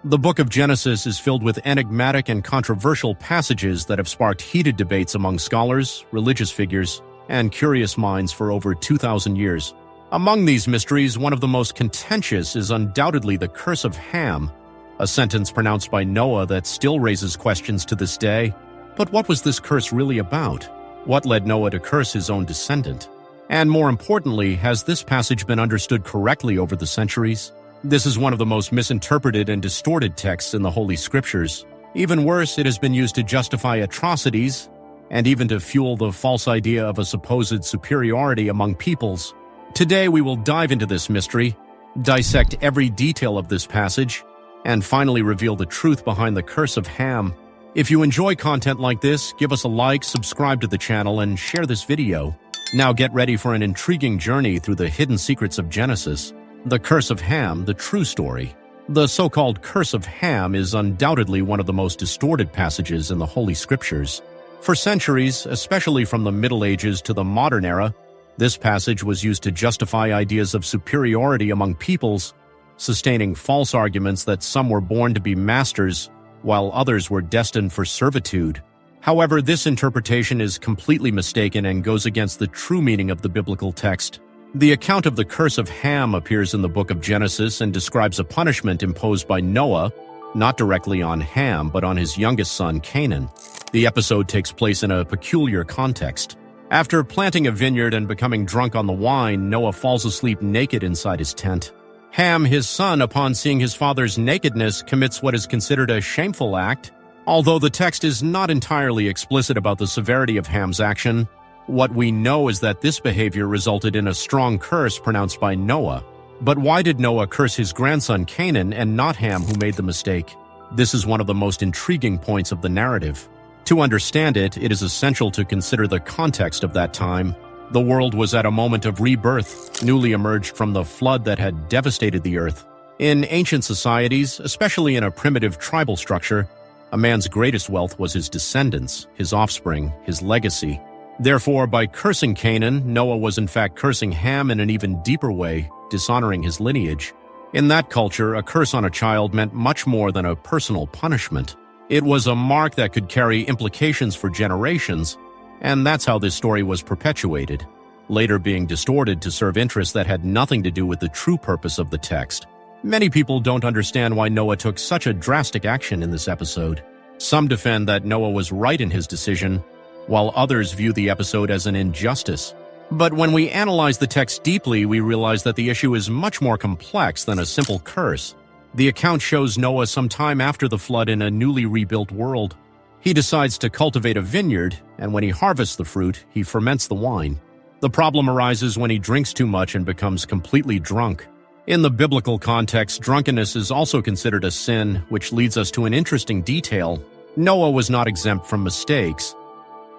The book of Genesis is filled with enigmatic and controversial passages that have sparked heated debates among scholars, religious figures, and curious minds for over 2,000 years. Among these mysteries, one of the most contentious is undoubtedly the curse of Ham, a sentence pronounced by Noah that still raises questions to this day. But what was this curse really about? What led Noah to curse his own descendant? And more importantly, has this passage been understood correctly over the centuries? This is one of the most misinterpreted and distorted texts in the Holy Scriptures. Even worse, it has been used to justify atrocities and even to fuel the false idea of a supposed superiority among peoples. Today, we will dive into this mystery, dissect every detail of this passage, and finally reveal the truth behind the curse of Ham. If you enjoy content like this, give us a like, subscribe to the channel, and share this video. Now get ready for an intriguing journey through the hidden secrets of Genesis. The Curse of Ham, the true story. The so-called Curse of Ham is undoubtedly one of the most distorted passages in the Holy Scriptures. For centuries, especially from the Middle Ages to the modern era, this passage was used to justify ideas of superiority among peoples, sustaining false arguments that some were born to be masters, while others were destined for servitude. However, this interpretation is completely mistaken and goes against the true meaning of the biblical text. The account of the curse of Ham appears in the book of Genesis and describes a punishment imposed by Noah, not directly on Ham, but on his youngest son, Canaan. The episode takes place in a peculiar context. After planting a vineyard and becoming drunk on the wine, Noah falls asleep naked inside his tent. Ham, his son, upon seeing his father's nakedness, commits what is considered a shameful act. Although the text is not entirely explicit about the severity of Ham's action, what we know is that this behavior resulted in a strong curse pronounced by Noah. But why did Noah curse his grandson Canaan and not Ham, who made the mistake? This is one of the most intriguing points of the narrative. To understand it, it is essential to consider the context of that time. The world was at a moment of rebirth, newly emerged from the flood that had devastated the earth. In ancient societies, especially in a primitive tribal structure, a man's greatest wealth was his descendants, his offspring, his legacy. Therefore, by cursing Canaan, Noah was in fact cursing Ham in an even deeper way, dishonoring his lineage. In that culture, a curse on a child meant much more than a personal punishment. It was a mark that could carry implications for generations, and that's how this story was perpetuated, later being distorted to serve interests that had nothing to do with the true purpose of the text. Many people don't understand why Noah took such a drastic action in this episode. Some defend that Noah was right in his decision, while others view the episode as an injustice. But when we analyze the text deeply, we realize that the issue is much more complex than a simple curse. The account shows Noah some time after the flood in a newly rebuilt world. He decides to cultivate a vineyard, and when he harvests the fruit, he ferments the wine. The problem arises when he drinks too much and becomes completely drunk. In the biblical context, drunkenness is also considered a sin, which leads us to an interesting detail. Noah was not exempt from mistakes.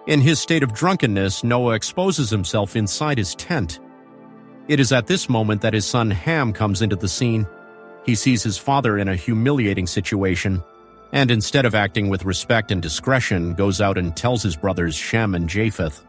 In his state of drunkenness, Noah exposes himself inside his tent. It is at this moment that his son Ham comes into the scene. He sees his father in a humiliating situation, and instead of acting with respect and discretion, goes out and tells his brothers Shem and Japheth.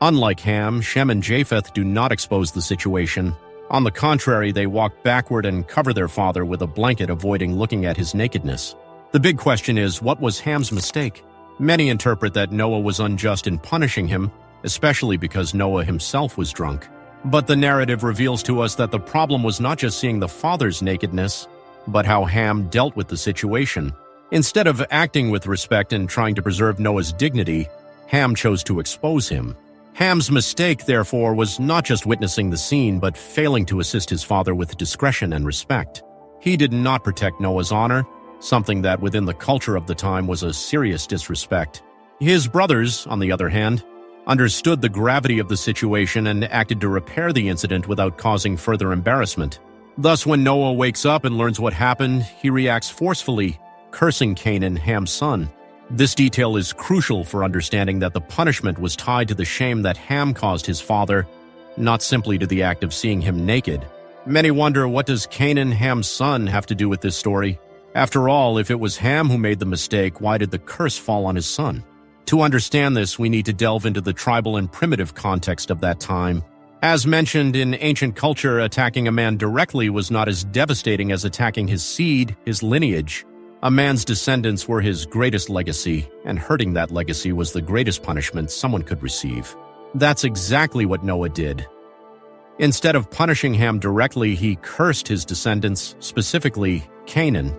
Unlike Ham, Shem and Japheth do not expose the situation. On the contrary, they walk backward and cover their father with a blanket, avoiding looking at his nakedness. The big question is, what was Ham's mistake? Many interpret that Noah was unjust in punishing him, especially because Noah himself was drunk. But the narrative reveals to us that the problem was not just seeing the father's nakedness, but how Ham dealt with the situation. Instead of acting with respect and trying to preserve Noah's dignity, Ham chose to expose him. Ham's mistake, therefore, was not just witnessing the scene, but failing to assist his father with discretion and respect. He did not protect Noah's honor, something that within the culture of the time was a serious disrespect. His brothers, on the other hand, understood the gravity of the situation and acted to repair the incident without causing further embarrassment. Thus, when Noah wakes up and learns what happened, he reacts forcefully, cursing Canaan, Ham's son. This detail is crucial for understanding that the punishment was tied to the shame that Ham caused his father, not simply to the act of seeing him naked. Many wonder, what does Canaan, Ham's son, have to do with this story? After all, if it was Ham who made the mistake, why did the curse fall on his son? To understand this, we need to delve into the tribal and primitive context of that time. As mentioned, in ancient culture, attacking a man directly was not as devastating as attacking his seed, his lineage. A man's descendants were his greatest legacy, and hurting that legacy was the greatest punishment someone could receive. That's exactly what Noah did. Instead of punishing Ham directly, he cursed his descendants, specifically Canaan.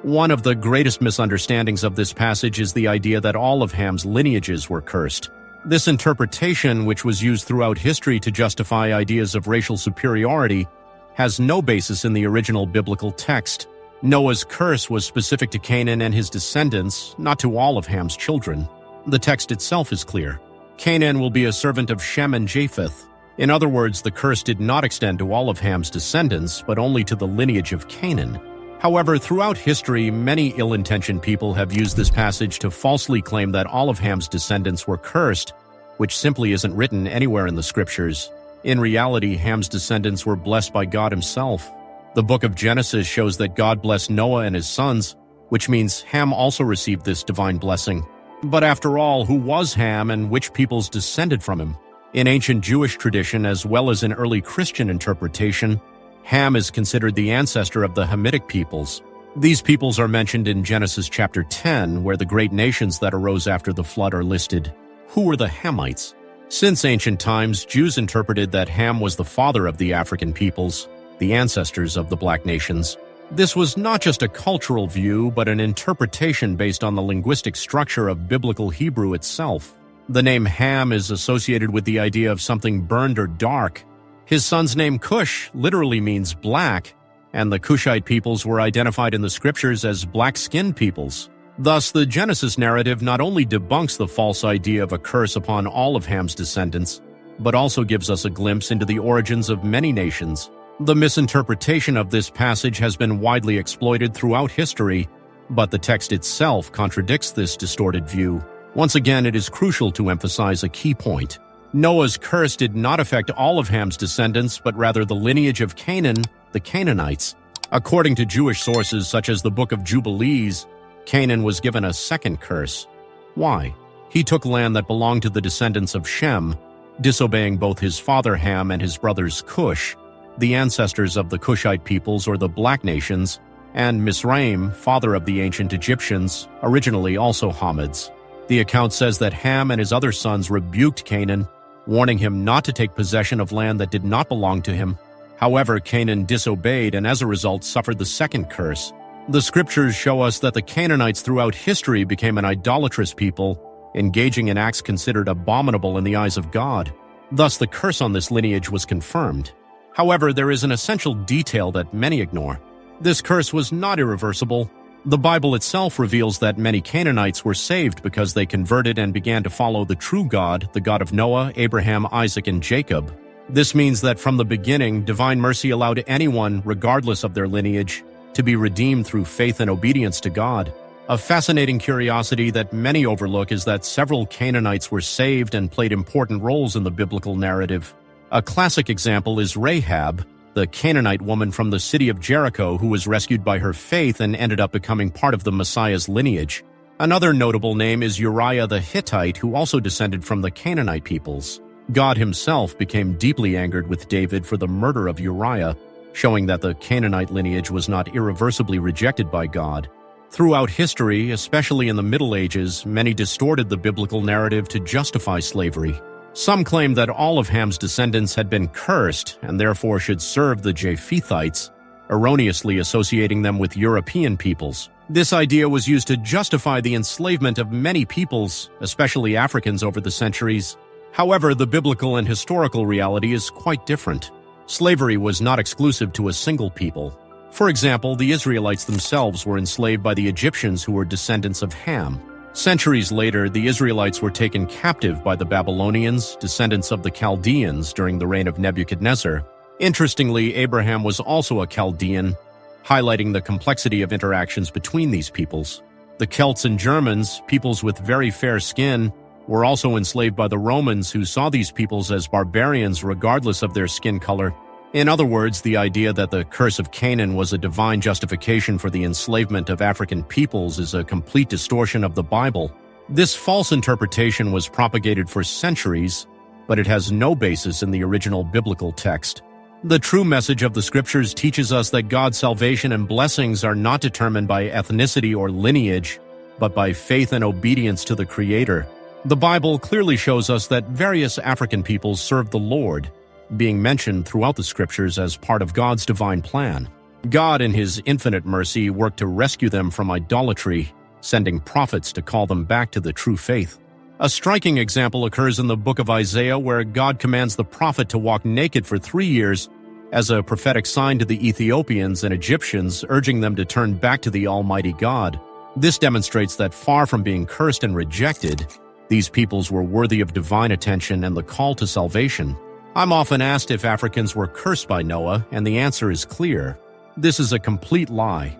One of the greatest misunderstandings of this passage is the idea that all of Ham's lineages were cursed. This interpretation, which was used throughout history to justify ideas of racial superiority, has no basis in the original biblical text. Noah's curse was specific to Canaan and his descendants, not to all of Ham's children. The text itself is clear. Canaan will be a servant of Shem and Japheth. In other words, the curse did not extend to all of Ham's descendants, but only to the lineage of Canaan. However, throughout history, many ill-intentioned people have used this passage to falsely claim that all of Ham's descendants were cursed, which simply isn't written anywhere in the scriptures. In reality, Ham's descendants were blessed by God himself. The book of Genesis shows that God blessed Noah and his sons, which means Ham also received this divine blessing. But after all, who was Ham and which peoples descended from him? In ancient Jewish tradition, as well as in early Christian interpretation, Ham is considered the ancestor of the Hamitic peoples. These peoples are mentioned in Genesis chapter 10, where the great nations that arose after the flood are listed. Who were the Hamites? Since ancient times, Jews interpreted that Ham was the father of the African peoples, the ancestors of the black nations. This was not just a cultural view, but an interpretation based on the linguistic structure of biblical Hebrew itself. The name Ham is associated with the idea of something burned or dark. His son's name Cush literally means black, and the Cushite peoples were identified in the scriptures as black-skinned peoples. Thus, the Genesis narrative not only debunks the false idea of a curse upon all of Ham's descendants, but also gives us a glimpse into the origins of many nations. The misinterpretation of this passage has been widely exploited throughout history, but the text itself contradicts this distorted view. Once again, it is crucial to emphasize a key point. Noah's curse did not affect all of Ham's descendants, but rather the lineage of Canaan, the Canaanites. According to Jewish sources such as the Book of Jubilees, Canaan was given a second curse. Why? He took land that belonged to the descendants of Shem, disobeying both his father Ham and his brothers Cush, the ancestors of the Cushite peoples or the black nations, and Misraim, father of the ancient Egyptians, originally also Hamids. The account says that Ham and his other sons rebuked Canaan, warning him not to take possession of land that did not belong to him. However, Canaan disobeyed and as a result suffered the second curse. The scriptures show us that the Canaanites throughout history became an idolatrous people, engaging in acts considered abominable in the eyes of God. Thus, the curse on this lineage was confirmed. However, there is an essential detail that many ignore. This curse was not irreversible. The Bible itself reveals that many Canaanites were saved because they converted and began to follow the true God, the God of Noah, Abraham, Isaac, and Jacob. This means that from the beginning, divine mercy allowed anyone, regardless of their lineage, to be redeemed through faith and obedience to God. A fascinating curiosity that many overlook is that several Canaanites were saved and played important roles in the biblical narrative. A classic example is Rahab, the Canaanite woman from the city of Jericho who was rescued by her faith and ended up becoming part of the Messiah's lineage. Another notable name is Uriah the Hittite, who also descended from the Canaanite peoples. God himself became deeply angered with David for the murder of Uriah, showing that the Canaanite lineage was not irreversibly rejected by God. Throughout history, especially in the Middle Ages, many distorted the biblical narrative to justify slavery. Some claim that all of Ham's descendants had been cursed and therefore should serve the Japhethites, erroneously associating them with European peoples. This idea was used to justify the enslavement of many peoples, especially Africans, over the centuries. However, the biblical and historical reality is quite different. Slavery was not exclusive to a single people. For example, the Israelites themselves were enslaved by the Egyptians who were descendants of Ham. Centuries later, the Israelites were taken captive by the Babylonians, descendants of the Chaldeans, during the reign of Nebuchadnezzar. Interestingly, Abraham was also a Chaldean, highlighting the complexity of interactions between these peoples. The Celts and Germans, peoples with very fair skin, were also enslaved by the Romans, who saw these peoples as barbarians regardless of their skin color. In other words, the idea that the curse of Canaan was a divine justification for the enslavement of African peoples is a complete distortion of the Bible. This false interpretation was propagated for centuries, but it has no basis in the original biblical text. The true message of the Scriptures teaches us that God's salvation and blessings are not determined by ethnicity or lineage, but by faith and obedience to the Creator. The Bible clearly shows us that various African peoples served the Lord, being mentioned throughout the Scriptures as part of God's divine plan. God, in His infinite mercy, worked to rescue them from idolatry, sending prophets to call them back to the true faith. A striking example occurs in the book of Isaiah, where God commands the prophet to walk naked for 3 years as a prophetic sign to the Ethiopians and Egyptians, urging them to turn back to the Almighty God. This demonstrates that far from being cursed and rejected, these peoples were worthy of divine attention and the call to salvation. I'm often asked if Africans were cursed by Noah, and the answer is clear. This is a complete lie.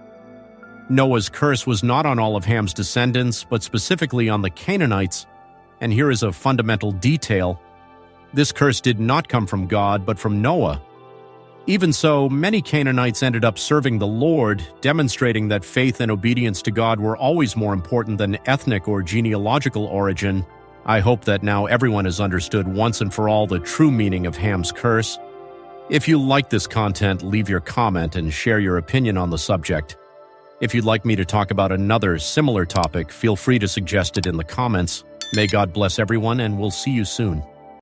Noah's curse was not on all of Ham's descendants, but specifically on the Canaanites. And here is a fundamental detail. This curse did not come from God, but from Noah. Even so, many Canaanites ended up serving the Lord, demonstrating that faith and obedience to God were always more important than ethnic or genealogical origin. I hope that now everyone has understood once and for all the true meaning of Ham's curse. If you like this content, leave your comment and share your opinion on the subject. If you'd like me to talk about another similar topic, feel free to suggest it in the comments. May God bless everyone, and we'll see you soon.